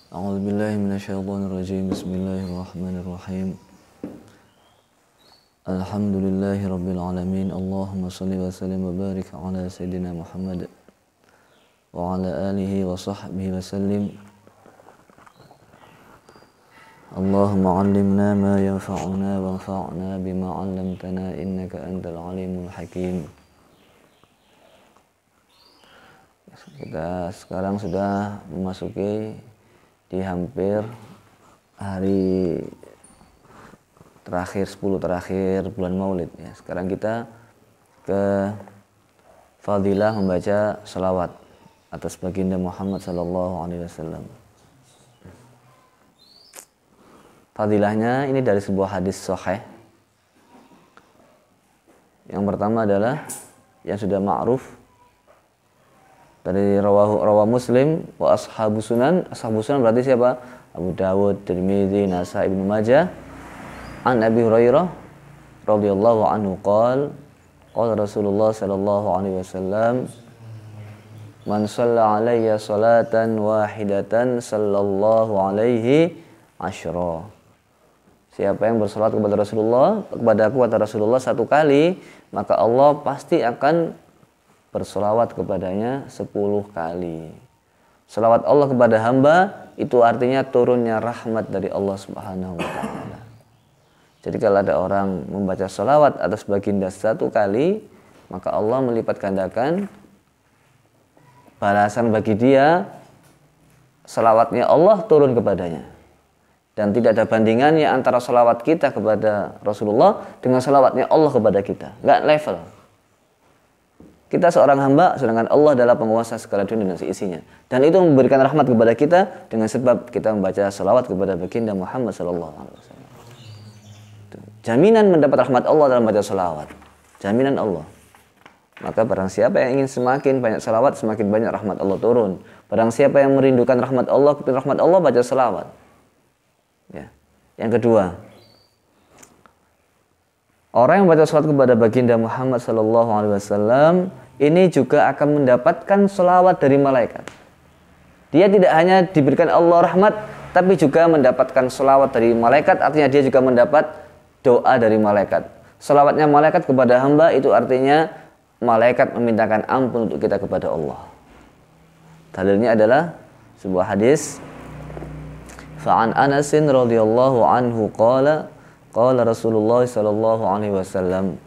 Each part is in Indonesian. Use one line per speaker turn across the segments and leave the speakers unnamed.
A'udzu billahi minasyaitonir rajim. Bismillahirrahmanirrahim. Alhamdulillahirabbil alamin. Allahumma shalli wa sallim wa barik ala sayidina Muhammad wa ala alihi wa sahbihi wa sallim. Allahumma 'allimna ma yanfa'una wanfa'na bima 'allamtana innaka antal alimul hakim. Kita sekarang sudah memasuki di hampir hari terakhir, 10 terakhir bulan Maulid ya. Sekarang kita ke fadilah membaca salawat atas baginda Muhammad sallallahu alaihi wasallam. Fadilahnya ini dari sebuah hadis sahih. Yang pertama adalah yang sudah ma'ruf dari rawa Muslim wa ashabu sunan. Ashabu sunan berarti siapa? Abu Dawud, Tirmidzi, Nasai, Ibnu Majah. An Abi Hurairah radhiyallahu anhu qala Rasulullah sallallahu alaihi wasallam man shalla alayya salatan wahidatan sallallahu alaihi asyra. Siapa yang bersalat kepada Rasulullah, kepada aku kata Rasulullah satu kali, maka Allah pasti akan berselawat kepadanya 10 kali. Selawat Allah kepada hamba itu artinya turunnya rahmat dari Allah Subhanahu wa taala. Jadi kalau ada orang membaca selawat atas baginda 1 kali, maka Allah melipat gandakan balasan bagi dia. Selawatnya Allah turun kepadanya. Dan tidak ada bandingannya antara selawat kita kepada Rasulullah dengan selawatnya Allah kepada kita. Enggak level. Kita seorang hamba, sedangkan Allah adalah penguasa segala dunia dan seisinya. Dan itu memberikan rahmat kepada kita dengan sebab kita membaca salawat kepada baginda Muhammad sallallahu alaihi wasallam. Jaminan mendapat rahmat Allah dalam membaca salawat. Jaminan Allah. Maka barang siapa yang ingin semakin banyak salawat, semakin banyak rahmat Allah turun. Barang siapa yang merindukan rahmat Allah, kepingin rahmat Allah, baca salawat. Ya. Yang kedua, orang yang membaca salawat kepada baginda Muhammad sallallahu alaihi wasallam ini juga akan mendapatkan salawat dari malaikat. Dia tidak hanya diberikan Allah rahmat, tapi juga mendapatkan salawat dari malaikat, artinya dia juga mendapat doa dari malaikat. Salawatnya malaikat kepada hamba itu artinya malaikat memintakan ampun untuk kita kepada Allah. Dalilnya adalah sebuah hadis. Fa'an Anasin radhiyallahu anhu qala Rasulullah sallallahu alaihi wasallam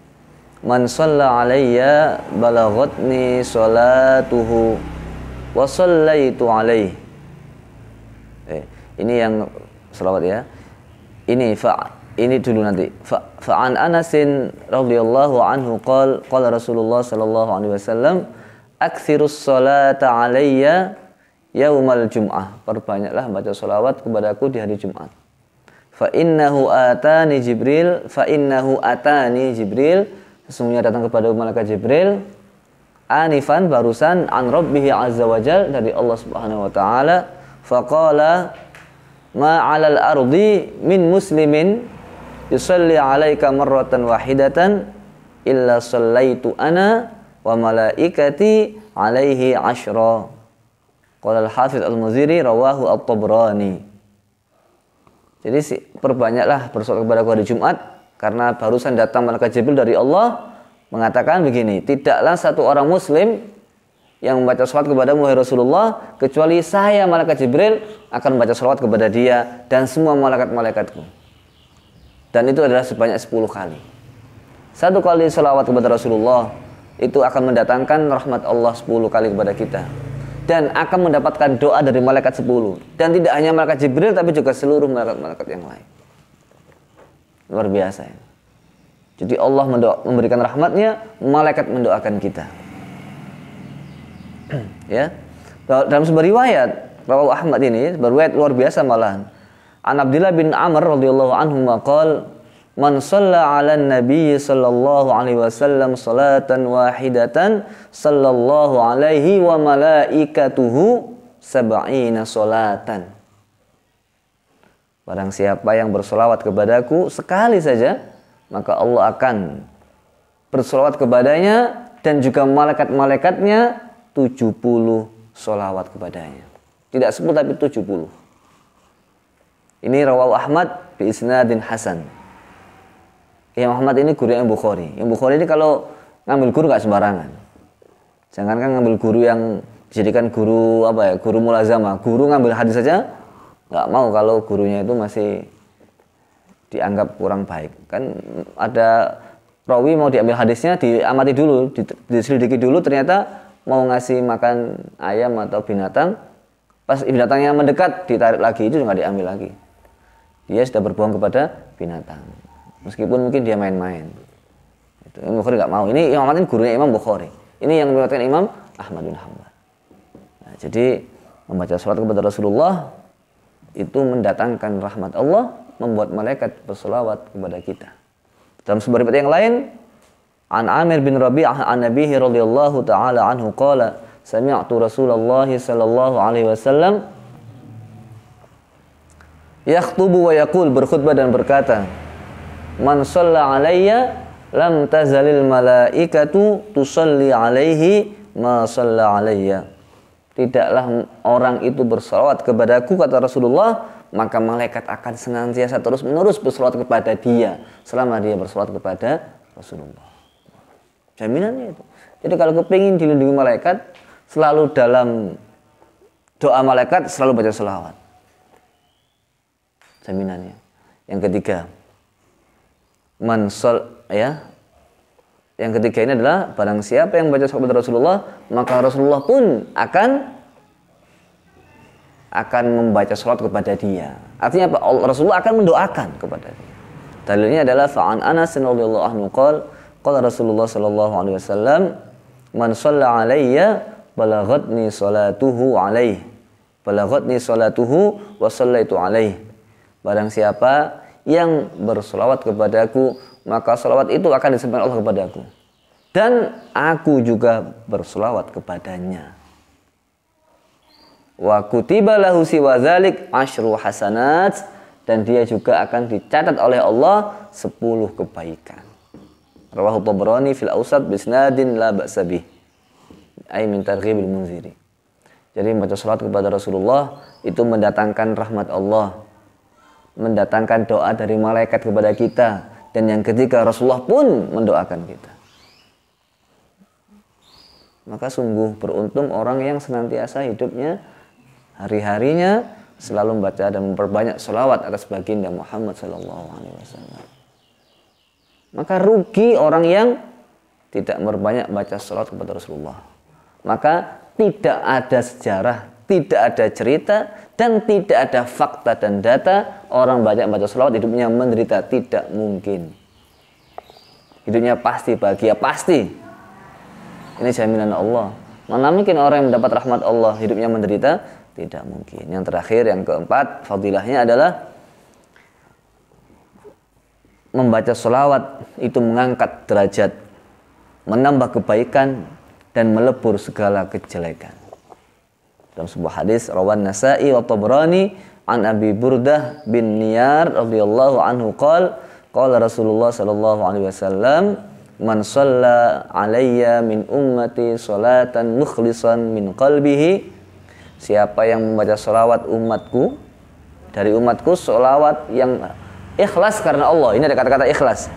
man shalla alayya balaghatni salatuhu wa sallaitu alaihi. Ini yang selawat ya. Ini dulu nanti. Fa'an Anasin radhiyallahu anhu qala Rasulullah sallallahu alaihi wasallam aktsirus salata alayya yaumal jum'ah. Perbanyaklah baca selawat kepadaku di hari Jumat. Fa innahu atani Jibril sesungguhnya datang kepada malaikat Jibril anifan barusan an rabbihi azza wajal dari Allah Subhanahu wa taala faqala ma 'alal ardi min muslimin yusalli 'alaika marratan wahidatan illa sallaitu ana wa malaikati 'alaihi 'ashra. Qala al-Hafidz al-Muziri rawahu at-Tabrani. Jadi perbanyaklah bersolat kepada hari Jumat karena barusan datang malaikat Jibril dari Allah mengatakan begini, tidaklah satu orang muslim yang membaca salat kepadamu wahai Rasulullah kecuali saya malaikat Jibril akan membaca salat kepada dia dan semua malaikat-malaikatku. Dan itu adalah sebanyak 10 kali. Satu kali salawat kepada Rasulullah itu akan mendatangkan rahmat Allah 10 kali kepada kita. Dan akan mendapatkan doa dari malaikat 10. Dan tidak hanya malaikat Jibril, tapi juga seluruh malaikat-malaikat yang lain. Luar biasa ya. Jadi Allah memberikan rahmatnya, malaikat mendoakan kita. Ya. Dalam sebuah riwayat, rawahu Ahmad ini, riwayat luar biasa malahan. An Abdullah bin Amr radhiyallahu anhu maqal man shalla 'alan nabiy sallallahu alaihi wasallam salatan wahidatan sallallahu alaihi wa malaikatuhu sab'ina salatan. Barang siapa yang bersolawat kepadaku sekali saja, maka Allah akan bersolawat kepadanya dan juga malaikat-malaikatnya 70 solawat kepadanya. Tidak 10 tapi 70. Ini rawahu Ahmad bi isnadin hasan. Imam Ahmad ini guru yang Bukhari. Yang Bukhari ini kalau ngambil guru nggak sembarangan. Jangankan ngambil guru yang dijadikan guru guru mulazamah, guru ngambil hadis saja nggak mau kalau gurunya itu masih dianggap kurang baik. Kan ada rawi mau diambil hadisnya, diamati dulu, diselidiki dulu, ternyata mau ngasih makan ayam atau binatang, pas binatangnya mendekat ditarik lagi, itu nggak diambil lagi. Dia sudah berbohong kepada binatang, meskipun mungkin dia main-main. Itu Imam Bukhari nggak mau. Ini Imam Ahmad ini gurunya Imam Bukhari. Ini yang meriwayatkan Imam Ahmad bin Hanbal. Nah, jadi membaca salat kepada Rasulullah itu mendatangkan rahmat Allah, membuat malaikat berselawat kepada kita. Dalam sebuah riwayat yang lain, An Amir bin Rabi'ah an Nabihi radhiyallahu taala anhu qala, sami'tu Rasulullah sallallahu alaihi wasallam yakhtubu wa yaqul, berkhutbah dan berkata, man shalla alayya lam tazalil malaikatu tusalli alaihi ma shalla alayya. Tidaklah orang itu bersalawat kepadaku, kata Rasulullah, maka malaikat akan senantiasa terus-menerus bersalawat kepada dia selama dia bersalawat kepada Rasulullah. Jaminannya itu. Jadi kalau kepingin dilindungi malaikat, selalu dalam doa malaikat selalu baca selawat. Jaminannya. Yang ketiga, yang ketiga ini adalah barang siapa yang baca salawat kepada Rasulullah, maka Rasulullah pun akan membaca salawat kepada dia. Artinya apa? Rasulullah akan mendoakan kepada dia. Dalilnya adalah fa'an Anas radhiyallahu anhu qala Rasulullah sallallahu alaihi wasallam, man shalla alayya balaghatni salatuhu alaihi wa sallaitu alaihi. Barang siapa yang berselawat kepadaku, maka selawat itu akan disampaikan Allah kepadaku, dan aku juga berselawat kepadanya. Wa kutiba lahu siwa dzalik asyru hasanat, dan dia juga akan dicatat oleh Allah 10 kebaikan. Rawahu Tabrani fil Awsat bi isnadin la ba'sa bih. Ai min targhibil munziri. Jadi membaca salat kepada Rasulullah itu mendatangkan rahmat Allah, mendatangkan doa dari malaikat kepada kita, dan yang ketiga Rasulullah pun mendoakan kita. Maka sungguh beruntung orang yang senantiasa hidupnya, hari-harinya selalu membaca dan memperbanyak selawat atas baginda Muhammad sallallahu alaihi wasallam. Maka rugi orang yang tidak memperbanyak baca selawat kepada Rasulullah. Maka tidak ada sejarah, tidak ada cerita, dan tidak ada fakta dan data orang banyak baca selawat hidupnya menderita. Tidak mungkin. Hidupnya pasti bahagia, pasti. Ini jaminan Allah. Mana mungkin orang yang mendapat rahmat Allah hidupnya menderita? Tidak mungkin. Yang terakhir, yang keempat, fadilahnya adalah membaca selawat itu mengangkat derajat, menambah kebaikan, dan melebur segala kejelekan. Dalam sebuah hadis rawan Nasa'i wa Tabrani an Abi Burdah bin Niyar radhiyallahu anhu qala Rasulullah sallallahu alaihi wasallam, man shalla alayya min ummati salatan mukhlishan min qalbihi, siapa yang membaca selawat umatku, dari umatku selawat yang ikhlas karena Allah. Ini ada kata-kata ikhlas.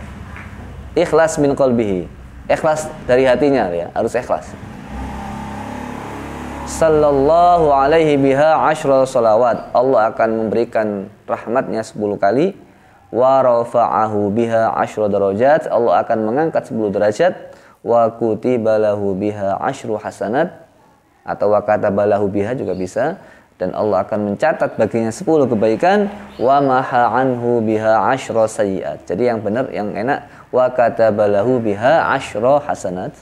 Ikhlas min qalbihi. Ikhlas dari hatinya, ya, harus ikhlas. Sallallahu alaihi biha asyra salawat. Allah akan memberikan rahmatnya 10 kali. Wa rafa'ahu biha asyra darajat. Allah akan mengangkat 10 derajat. Wa kutiba lahu biha asyru hasanat, atau wa katabalahu biha juga bisa, dan Allah akan mencatat baginya 10 kebaikan. Wa maha anhu biha asyra sayyiat. Jadi yang benar, yang enak, wa katabalahu biha asyra hasanat,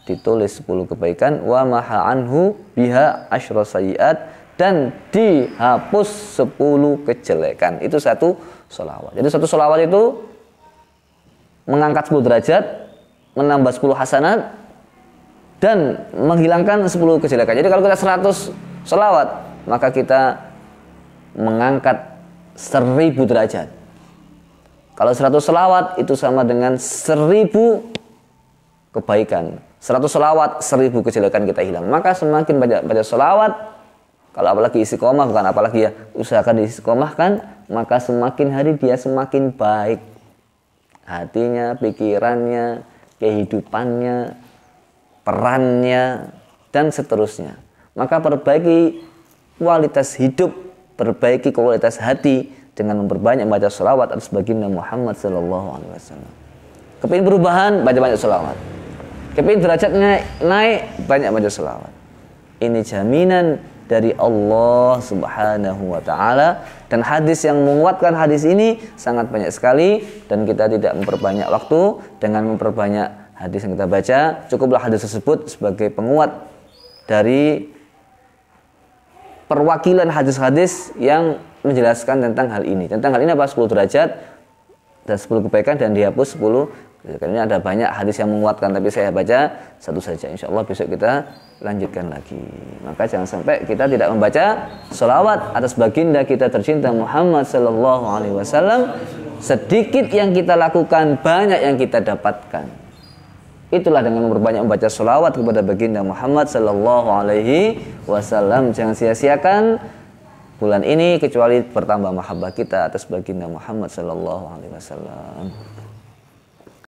ditulis 10 kebaikan. Wa maha anhu biha asyra sayyiat, dan dihapus 10 kejelekan. Itu satu sholawat. Jadi satu sholawat itu mengangkat 10 derajat, menambah 10 hasanat, dan menghilangkan 10 kejelekan. Jadi kalau kita 100 sholawat, maka kita mengangkat 1000 derajat. Kalau 100 sholawat itu sama dengan 1000 kebaikan. 100 sholawat, 1000 kejelekan kita hilang. Maka semakin banyak baca sholawat, Kalau apalagi istiqomah, bukan apalagi ya, usahakan diistiqomahkan, maka semakin hari dia semakin baik. Hatinya, pikirannya, kehidupannya, perannya, dan seterusnya. Maka perbaiki kualitas hidup, perbaiki kualitas hati dengan memperbanyak baca sholawat atas baginda Muhammad sallallahu alaihi wasallam. Kepingin perubahan, baca banyak sholawat. Kepingin derajatnya naik, banyak baca sholawat. Ini jaminan dari Allah Subhanahu wa taala, dan hadis yang menguatkan hadis ini sangat banyak sekali, dan kita tidak memperbanyak waktu dengan memperbanyak hadis yang kita baca. Cukuplah hadis tersebut sebagai penguat dari perwakilan hadis-hadis yang menjelaskan tentang hal ini. Tentang hal ini apa? 10 derajat dan 10 kebaikan dan dihapus 10. Karena ada banyak hadis yang menguatkan, tapi saya baca satu saja. Insya Allah besok kita lanjutkan lagi. Maka jangan sampai kita tidak membaca sholawat atas baginda kita tercinta Muhammad sallallahu alaihi wasallam. Sedikit yang kita lakukan, banyak yang kita dapatkan. Itulah dengan memperbanyak membaca sholawat kepada baginda Muhammad sallallahu alaihi wasallam. Jangan sia-siakan bulan ini kecuali bertambah mahabbah kita atas baginda Muhammad sallallahu alaihi wasallam.